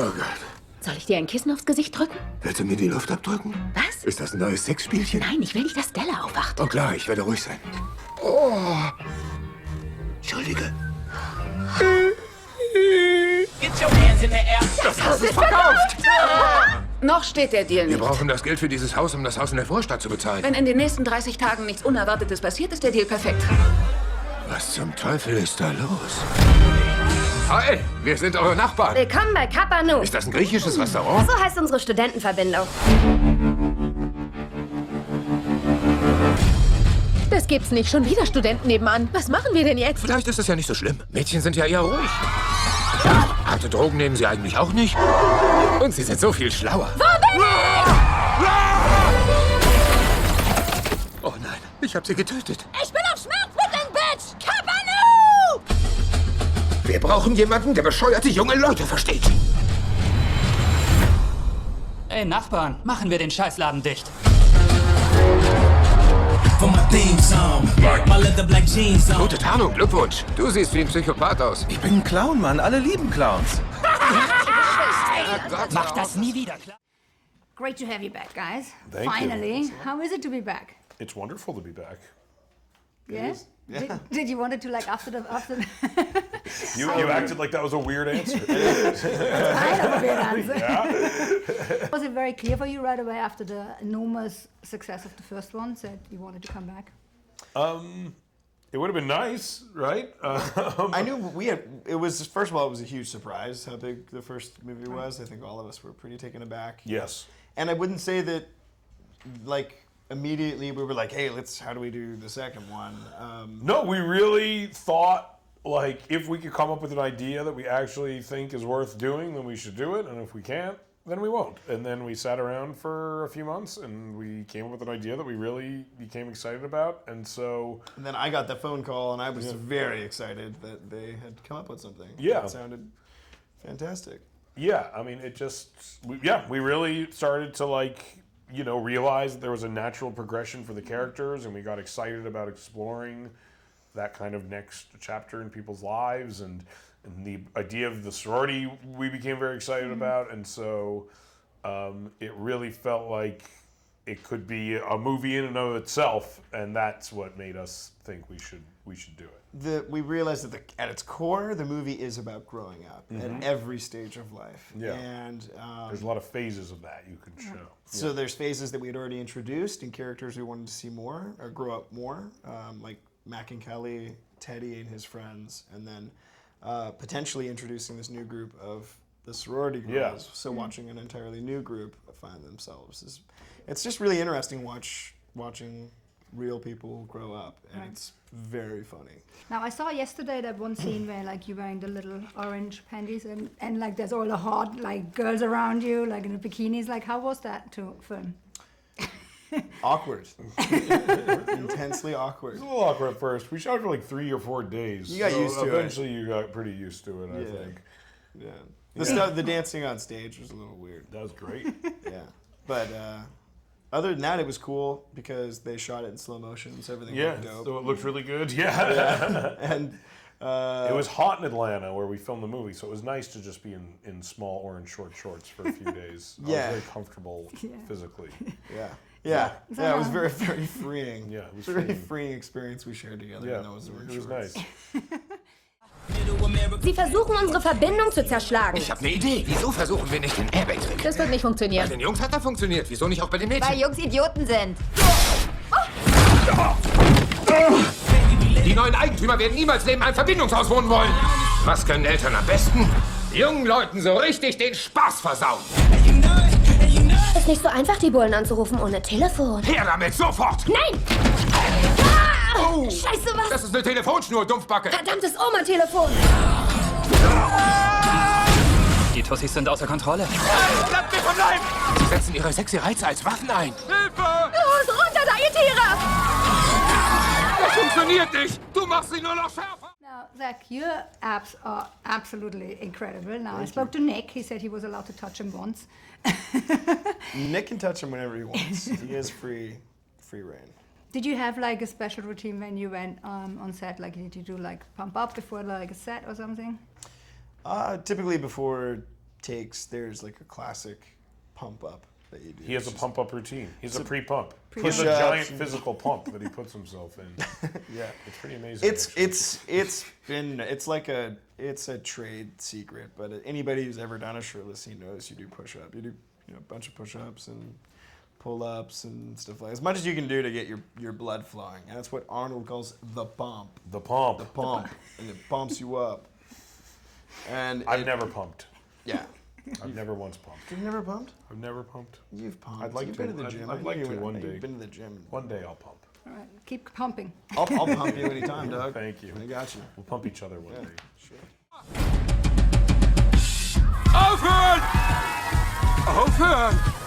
Oh Gott. Soll ich dir ein Kissen aufs Gesicht drücken? Willst du mir die Luft abdrücken? Was? Ist das ein neues Sexspielchen? Nein, ich will nicht, dass Stella aufwacht. Oh klar, ich werde ruhig sein. Oh. Entschuldige. Das Haus ist verkauft! Noch steht der Deal Wir nicht. brauchen das Geld für dieses Haus, um das Haus in der Vorstadt zu bezahlen. Wenn in den nächsten 30 Tagen nichts Unerwartetes passiert, ist der Deal perfekt. Was zum Teufel ist da los? Hi, wir sind eure Nachbarn. Willkommen bei Kappa Nu. Ist das ein griechisches Restaurant? So heißt unsere Studentenverbindung. Das gibt's nicht. Schon wieder Studenten nebenan. Was machen wir denn jetzt? Vielleicht ist es ja nicht so schlimm. Mädchen sind ja eher ruhig. Harte Drogen nehmen sie eigentlich auch nicht. Und sie sind so viel schlauer. Wo bin ich? Oh nein, ich habe sie getötet. Ich bin auf Schmerzmitteln, Bitch! Kappa Nu! Wir brauchen jemanden, der bescheuerte junge Leute versteht. Ey, Nachbarn, machen wir den Scheißladen dicht. Gute Tarnung, Glückwunsch. Du siehst wie ein Psychopath aus. Ich bin ein Clown, Mann. Alle lieben Clowns. Mach das nie wieder, klar? Great to have you back, guys. Thank Finally. you. How is it to be back? It's wonderful to be back. Yes? Yeah. Did you want it to like after the You acted like that was a weird answer. kind of a weird answer. Yeah. Was it very clear for you right away after the enormous success of the first one that you wanted to come back? It would have been nice, right? I knew it was, first of all, it was a huge surprise how big the first movie was. I think all of us were pretty taken aback. Yes. And I wouldn't say that, like, immediately we were like, hey, how do we do the second one? No, we really thought, like, if we could come up with an idea that we actually think is worth doing, then we should do it. And if we can't, then we won't. And then we sat around for a few months and we came up with an idea that we really became excited about. And so... And then I got the phone call and I was very excited that they had come up with something. Yeah. It sounded fantastic. Yeah, I mean, it just... we really started to, like... realize that there was a natural progression for the characters, and we got excited about exploring that kind of next chapter in people's lives, and the idea of the sorority we became very excited about, and so it really felt like it could be a movie in and of itself, and that's what made us think we should do it. We realized that at its core, the movie is about growing up at every stage of life. Yeah. And There's a lot of phases of that you can show. so there's phases that we had already introduced and characters we wanted to see more or grow up more, like Mac and Kelly, Teddy and his friends, and then potentially introducing this new group of the sorority girls. Yeah. So watching an entirely new group find themselves it's just really interesting watching real people grow up, and it's very funny. Now I saw yesterday that one scene where like you're wearing the little orange panties and like there's all the hot like girls around you like in the bikinis. Like how was that to film? Awkward. Intensely awkward. It was a little awkward at first. We shot for like 3 or 4 days. You got used to it. Eventually you got pretty used to it, I think. Yeah. The dancing on stage was a little weird. That was great. Yeah. But other than that, it was cool because they shot it in slow motion, so everything looked dope. So it looked really good. Yeah. And it was hot in Atlanta where we filmed the movie, so it was nice to just be in small orange short shorts for a few days. I was very comfortable physically. Yeah, it was very, very freeing. Yeah, it was very freeing experience we shared together. Yeah, in those orange it was shorts. nice. Sie versuchen, unsere Verbindung zu zerschlagen. Ich habe eine Idee. Wieso versuchen wir nicht den Airbag-Trick? Das wird nicht Bei funktionieren. den Jungs hat er funktioniert. Wieso nicht auch bei den Mädchen? Weil Jungs Idioten sind. Die neuen Eigentümer werden niemals neben einem Verbindungshaus wohnen wollen. Was können Eltern am besten? Jungen Leuten so richtig den Spaß versauen. Ist nicht so einfach, die Bullen anzurufen ohne Telefon. Her damit, sofort! Nein! Scheiße, was? Das ist eine Telefonschnur, Dumpfbacke. Verdammtes Oma-Telefon! Die Tussis sind außer Kontrolle. Bleibt mir vom Leib! Sie setzen ihre sexy Reize als Waffen ein. Hilfe! Los, runter da, ihr Tiere! Das funktioniert nicht! Du machst sie nur noch schärfer! Now, Zach, your apps are absolutely incredible. Now, I spoke to Nick. He said he was allowed to touch him once. Nick can touch him whenever he wants. He has free reign. Did you have like a special routine when you went on set? Like, did you do like pump up before like a set or something? Typically before takes. There's like a classic pump up that you do. He has a pump up routine. He's a pre-pump. He Push has a ups giant and- physical pump that he puts himself in. Yeah. It's pretty amazing. actually. It's a trade secret, but anybody who's ever done a shirtless scene knows you do push up. You do a bunch of push ups and pull ups and stuff like as much as you can do to get your blood flowing. And that's what Arnold calls the pump. The pump. The pump, and it pumps you up. And I've never pumped. Yeah. I've never once pumped. You've never pumped? I've never pumped. You've pumped. I'd like You've to. been to the gym. I'd like to one day. You've been to the gym. One day I'll pump. All right, keep pumping. I'll pump you anytime, Doug. Thank you. I got you. We'll pump each other one day. Sure. Aufhören! Aufhören!